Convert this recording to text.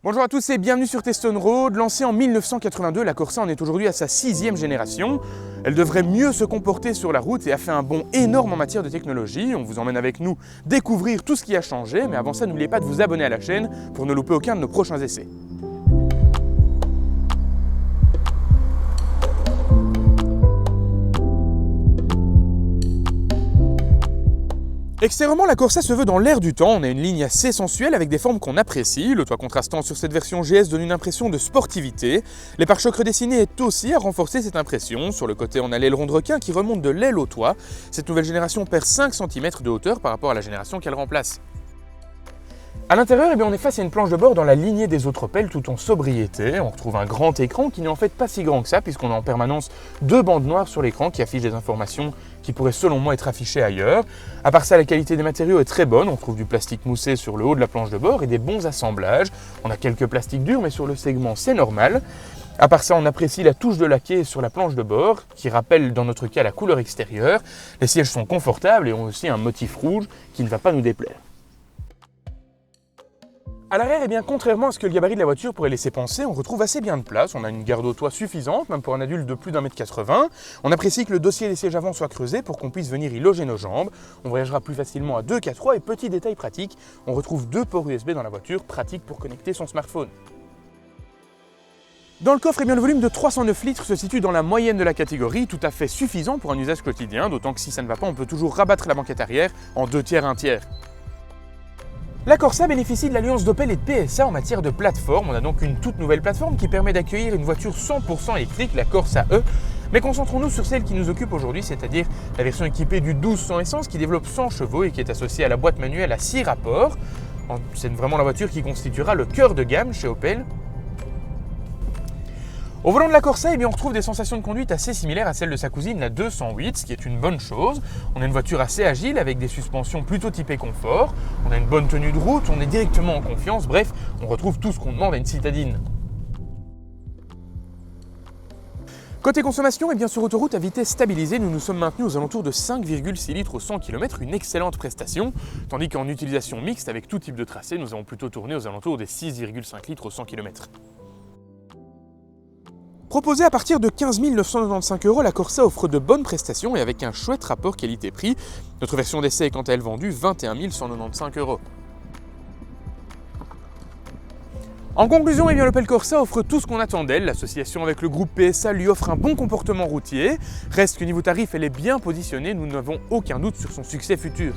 Bonjour à tous et bienvenue sur Testone Road. Lancée en 1982, la Corsa en est aujourd'hui à sa 6e génération. Elle devrait mieux se comporter sur la route et a fait un bond énorme en matière de technologie. On vous emmène avec nous découvrir tout ce qui a changé, mais avant ça, n'oubliez pas de vous abonner à la chaîne pour ne louper aucun de nos prochains essais. Extérieurement, la Corsa se veut dans l'air du temps. On a une ligne assez sensuelle avec des formes qu'on apprécie. Le toit contrastant sur cette version GS donne une impression de sportivité. Les pare-chocs redessinés aident aussi à renforcer cette impression. Sur le côté, on a l'aileron de requin qui remonte de l'aile au toit. Cette nouvelle génération perd 5 cm de hauteur par rapport à la génération qu'elle remplace. A l'intérieur, on est face à une planche de bord dans la lignée des autres Opel tout en sobriété. On retrouve un grand écran qui n'est en fait pas si grand que ça puisqu'on a en permanence 2 bandes noires sur l'écran qui affichent des informations qui pourraient selon moi être affichées ailleurs. À part ça, la qualité des matériaux est très bonne. On trouve du plastique moussé sur le haut de la planche de bord et des bons assemblages. On a quelques plastiques durs mais sur le segment c'est normal. À part ça, on apprécie la touche de laquais sur la planche de bord qui rappelle dans notre cas la couleur extérieure. Les sièges sont confortables et ont aussi un motif rouge qui ne va pas nous déplaire. A l'arrière, contrairement à ce que le gabarit de la voiture pourrait laisser penser, on retrouve assez bien de place. On a une garde au toit suffisante, même pour un adulte de plus d'1,80 m. On apprécie que le dossier des sièges avant soit creusé pour qu'on puisse venir y loger nos jambes. On voyagera plus facilement à 2 qu'à 3 et petit détail pratique, on retrouve 2 ports USB dans la voiture, pratique pour connecter son smartphone. Dans le coffre, le volume de 309 litres se situe dans la moyenne de la catégorie, tout à fait suffisant pour un usage quotidien, d'autant que si ça ne va pas, on peut toujours rabattre la banquette arrière en 2 tiers, 1 tiers. La Corsa bénéficie de l'alliance d'Opel et de PSA en matière de plateforme. On a donc une toute nouvelle plateforme qui permet d'accueillir une voiture 100% électrique, la Corsa E. Mais concentrons-nous sur celle qui nous occupe aujourd'hui, c'est-à-dire la version équipée du 1200 essence qui développe 100 chevaux et qui est associée à la boîte manuelle à 6 rapports. C'est vraiment la voiture qui constituera le cœur de gamme chez Opel. Au volant de la Corsa, on retrouve des sensations de conduite assez similaires à celles de sa cousine, la 208, ce qui est une bonne chose. On a une voiture assez agile avec des suspensions plutôt typées confort. On a une bonne tenue de route, on est directement en confiance. Bref, on retrouve tout ce qu'on demande à une citadine. Côté consommation, sur autoroute à vitesse stabilisée, nous nous sommes maintenus aux alentours de 5,6 litres au 100 km, une excellente prestation. Tandis qu'en utilisation mixte avec tout type de tracé, nous avons plutôt tourné aux alentours des 6,5 litres au 100 km. Proposée à partir de 15 995 €, la Corsa offre de bonnes prestations et avec un chouette rapport qualité-prix. Notre version d'essai est quant à elle vendue 21 195 €. En conclusion, l'Opel Corsa offre tout ce qu'on attend d'elle. L'association avec le groupe PSA lui offre un bon comportement routier. Reste que niveau tarif, elle est bien positionnée, nous n'avons aucun doute sur son succès futur.